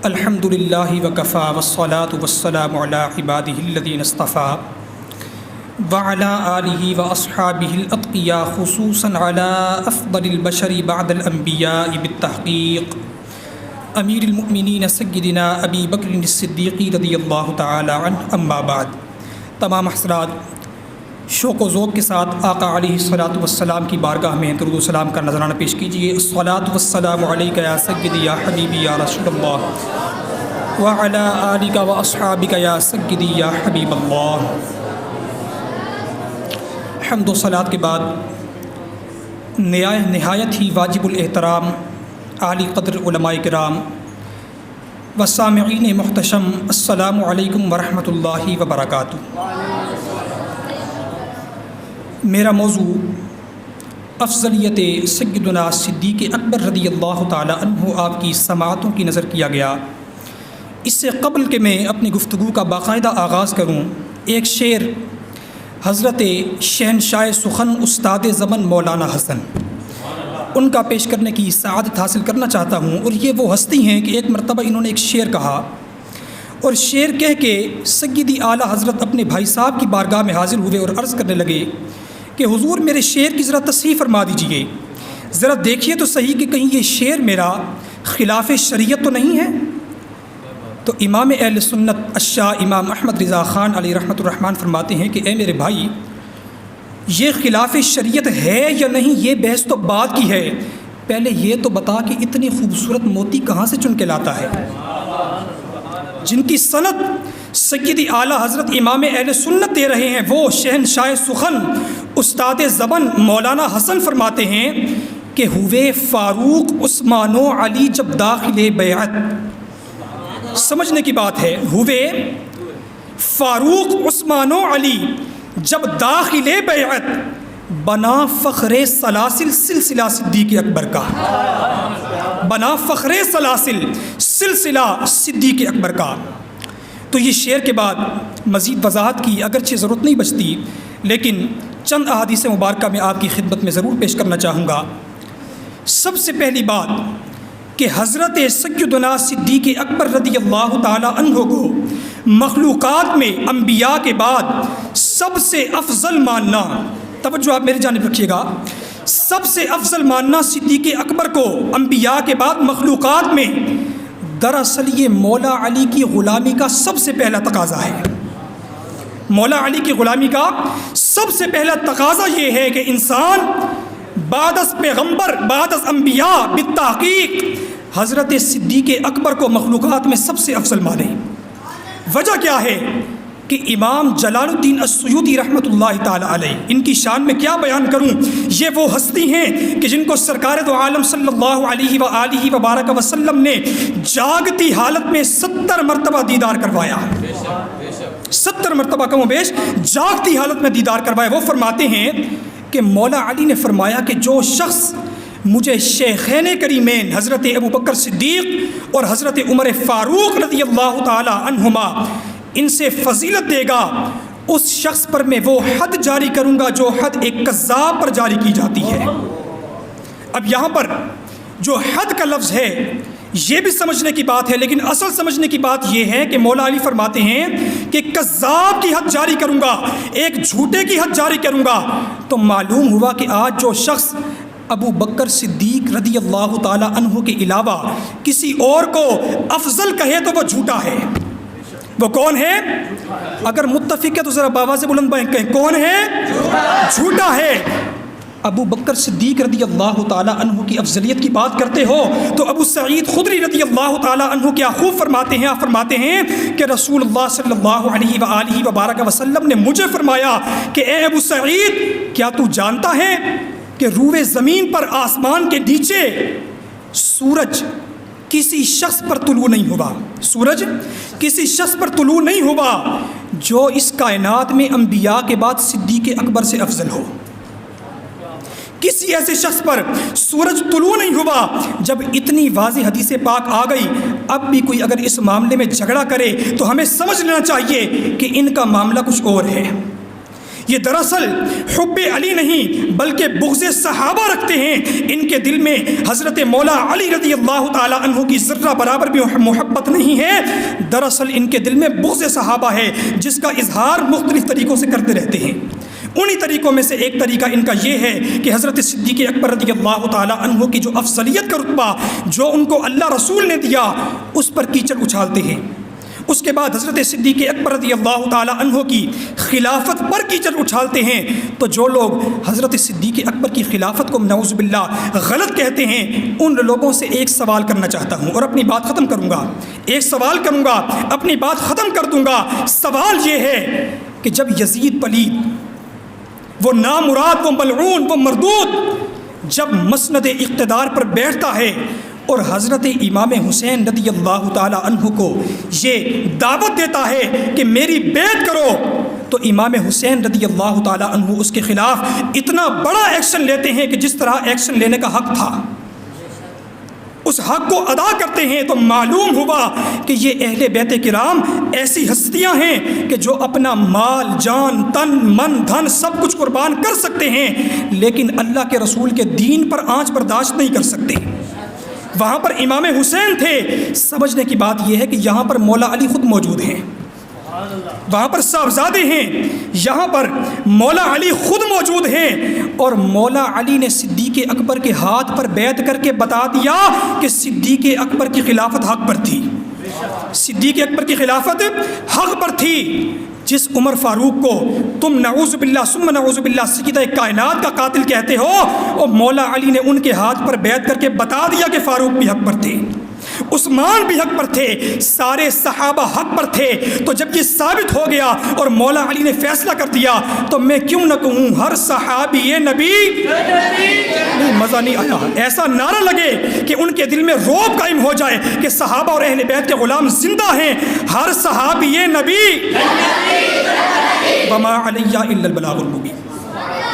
الحمد للہ وکفا والصلاة والسلام علی عباده الذین اصطفى وعلى آلہ واصحابہ الاتقیاء خصوصا علی افضل البشر بعد الانبیاء بالتحقیق امیر المؤمنین سیدنا ابی بکر الصدیق رضی اللہ تعالی عنہ. اما بعد، تمام حضرات شوق و ذوق کے ساتھ آقا علیہ الصلاۃ والسلام کی بارگاہ میں درود و سلام کا نذرانہ پیش کیجیے. الصلاۃ والسلام علیک یا سیدی یا حبیبی یا رسول اللہ وعلی آلک واصحابک یا سیدی یا حبیب اللہ. حمد و صلات کے بعد نہایت ہی واجب الاحترام عالی قدر علماء کرام و سامعین محتشم، السلام علیکم ورحمۃ اللہ وبرکاتہ. میرا موضوع افضلیت سیدنا صدیق اکبر رضی اللہ تعالی عنہ آپ کی سماعتوں کی نظر کیا گیا. اس سے قبل کہ میں اپنی گفتگو کا باقاعدہ آغاز کروں، ایک شعر حضرت شہنشاہ سخن استاد زمن مولانا حسن ان کا پیش کرنے کی سعادت حاصل کرنا چاہتا ہوں. اور یہ وہ ہستی ہیں کہ ایک مرتبہ انہوں نے ایک شعر کہا، اور شعر کہہ کے سیدی اعلیٰ حضرت اپنے بھائی صاحب کی بارگاہ میں حاضر ہوئے اور عرض کرنے لگے کہ حضور میرے شعر کی ذرا تصحیح فرما دیجئے، ذرا دیکھیے تو صحیح کہ کہیں یہ شعر میرا خلاف شریعت تو نہیں ہے. تو امام اہل سنت الشاہ امام احمد رضا خان علیہ رحمۃ الرحمن فرماتے ہیں کہ اے میرے بھائی، یہ خلاف شریعت ہے یا نہیں یہ بحث تو بعد کی ہے، پہلے یہ تو بتا کہ اتنی خوبصورت موتی کہاں سے چن کے لاتا ہے. جن کی سند سیدی اعلیٰ حضرت امام اہل سنت دے رہے ہیں وہ شہنشاہ سخن استاد زبن مولانا حسن فرماتے ہیں کہ ہوئے فاروق عثمان و علی جب داخل بیعت. سمجھنے کی بات ہے، ہوئے فاروق عثمان و علی جب داخل بیعت، بنا فخر سلاسل سلسلہ صدیق اکبر کا، بنا فخر سلاسل سلسلہ صدیق اکبر کا. تو یہ شعر کے بعد مزید وضاحت کی اگرچہ ضرورت نہیں بچتی، لیکن چند احادیث مبارکہ میں آپ کی خدمت میں ضرور پیش کرنا چاہوں گا. سب سے پہلی بات کہ حضرت سیدنا صدیق اکبر رضی اللہ تعالی عنہ کو مخلوقات میں انبیاء کے بعد سب سے افضل ماننا، توجہ آپ میری جانب رکھیے گا، سب سے افضل ماننا صدیق اکبر کو انبیاء کے بعد مخلوقات میں، دراصل یہ مولا علی کی غلامی کا سب سے پہلا تقاضا ہے. مولا علی کی غلامی کا سب سے پہلا تقاضا یہ ہے کہ انسان بعد از پیغمبر، بعد از انبیاء بالتحقیق حضرت صدیق اکبر کو مخلوقات میں سب سے افضل مانے. وجہ کیا ہے کہ امام جلال الدین السیوطی رحمۃ اللہ تعالی علیہ، ان کی شان میں کیا بیان کروں، یہ وہ ہستی ہیں کہ جن کو سرکار دو عالم صلی اللہ علیہ وآلہ وبارک وسلم نے جاگتی حالت میں 70 مرتبہ دیدار کروایا، 70 مرتبہ کم و بیش جاگتی حالت میں دیدار کروایا. وہ فرماتے ہیں کہ مولا علی نے فرمایا کہ جو شخص مجھے شیخین کریمین حضرت ابو بکر صدیق اور حضرت عمر فاروق رضی اللہ تعالی عنہما ان سے فضیلت دے گا، اس شخص پر میں وہ حد جاری کروں گا جو حد ایک کذاب پر جاری کی جاتی ہے. اب یہاں پر جو حد کا لفظ ہے یہ بھی سمجھنے کی بات ہے، لیکن اصل سمجھنے کی بات یہ ہے کہ مولا علی فرماتے ہیں کہ کذاب کی حد جاری کروں گا، ایک جھوٹے کی حد جاری کروں گا. تو معلوم ہوا کہ آج جو شخص ابو بکر صدیق رضی اللہ تعالی عنہ کے علاوہ کسی اور کو افضل کہے تو وہ جھوٹا ہے. وہ کون ہے؟ اگر متفق ہے تو ذرا باواز بلند کہیں، کون ہے؟ جھوٹا ہے. ابو بکر صدیق رضی اللہ تعالی عنہ کی افضلیت کی بات کرتے ہو تو ابو سعید خدری رضی اللہ تعالی عنہ کیا خوب فرماتے ہیں، آپ فرماتے ہیں کہ رسول اللہ صلی اللہ علیہ وآلہ وبارک وسلم نے مجھے فرمایا کہ اے ابو سعید، کیا تو جانتا ہے کہ روئے زمین پر آسمان کے نیچے سورج کسی شخص پر طلوع نہیں ہوا، سورج کسی شخص پر طلوع نہیں ہوا جو اس کائنات میں انبیاء کے بعد صدیق اکبر سے افضل ہو. کسی ایسے شخص پر سورج طلوع نہیں ہوا. جب اتنی واضح حدیث پاک آ گئی، اب بھی کوئی اگر اس معاملے میں جھگڑا کرے تو ہمیں سمجھ لینا چاہیے کہ ان کا معاملہ کچھ اور ہے. یہ دراصل حب علی نہیں بلکہ بغض صحابہ رکھتے ہیں۔ ان کے دل میں حضرت مولا علی رضی اللہ تعالیٰ عنہ کی ذرہ برابر بھی محبت نہیں ہے، دراصل ان کے دل میں بغض صحابہ ہے، جس کا اظہار مختلف طریقوں سے کرتے رہتے ہیں۔ انہی طریقوں میں سے ایک طریقہ ان کا یہ ہے کہ حضرت صدیق اکبر رضی اللہ تعالیٰ عنہ کی جو افضلیت کا رتبہ جو ان کو اللہ رسول نے دیا اس پر کیچڑ اچھالتے ہیں۔ اس کے بعد حضرت صدیق اکبر رضی اللہ تعالیٰ عنہ کی خلافت پر کیچڑ اچھالتے ہیں۔ تو جو لوگ حضرت صدیق اکبر کی خلافت کو نعوذ باللہ غلط کہتے ہیں، ان لوگوں سے ایک سوال کرنا چاہتا ہوں اور اپنی بات ختم کروں گا، ایک سوال کروں گا، اپنی بات ختم کر دوں گا۔ سوال یہ ہے کہ جب یزید پلید، وہ نامراد، وہ ملعون، وہ مردود، جب مسند اقتدار پر بیٹھتا ہے اور حضرت امام حسین رضی اللہ تعالیٰ عنہ کو یہ دعوت دیتا ہے کہ میری بیعت کرو، تو امام حسین رضی اللہ تعالیٰ عنہ اس کے خلاف اتنا بڑا ایکشن لیتے ہیں کہ جس طرح ایکشن لینے کا حق تھا اس حق کو ادا کرتے ہیں۔ تو معلوم ہوا کہ یہ اہل بیت کرام ایسی ہستیاں ہیں کہ جو اپنا مال، جان، تن، من، دھن سب کچھ قربان کر سکتے ہیں، لیکن اللہ کے رسول کے دین پر آنچ برداشت نہیں کر سکتے۔ وہاں پر امام حسین تھے۔ سمجھنے کی بات یہ ہے کہ یہاں پر مولا علی خود موجود ہیں، وہاں پر صاحبزادے ہیں، یہاں پر مولا علی خود موجود ہیں، اور مولا علی نے صدیق اکبر کے ہاتھ پر بیعت کر کے بتا دیا کہ صدیق اکبر کی خلافت حق پر تھی، صدیق اکبر کی خلافت حق پر تھی۔ جس عمر فاروق کو تم نعوذ باللہ ثم نعوذ باللہ سیدہ کائنات کا قاتل کہتے ہو، اور مولا علی نے ان کے ہاتھ پر بیعت کر کے بتا دیا کہ فاروق بھی حق پر تھے، عثمان بھی حق پر تھے، سارے صحابہ حق پر تھے۔ تو جب یہ ثابت ہو گیا اور مولا علی نے فیصلہ کر دیا، تو میں کیوں نہ کہوں ہر صحابی نبی، نہیں مزہ نہیں آیا، ایسا نعرہ لگے کہ ان کے دل میں رعب قائم ہو جائے کہ صحابہ اور اہل بیت کے غلام زندہ ہیں، ہر صحابی نبی، وما علیہ الا البلاغ المبین۔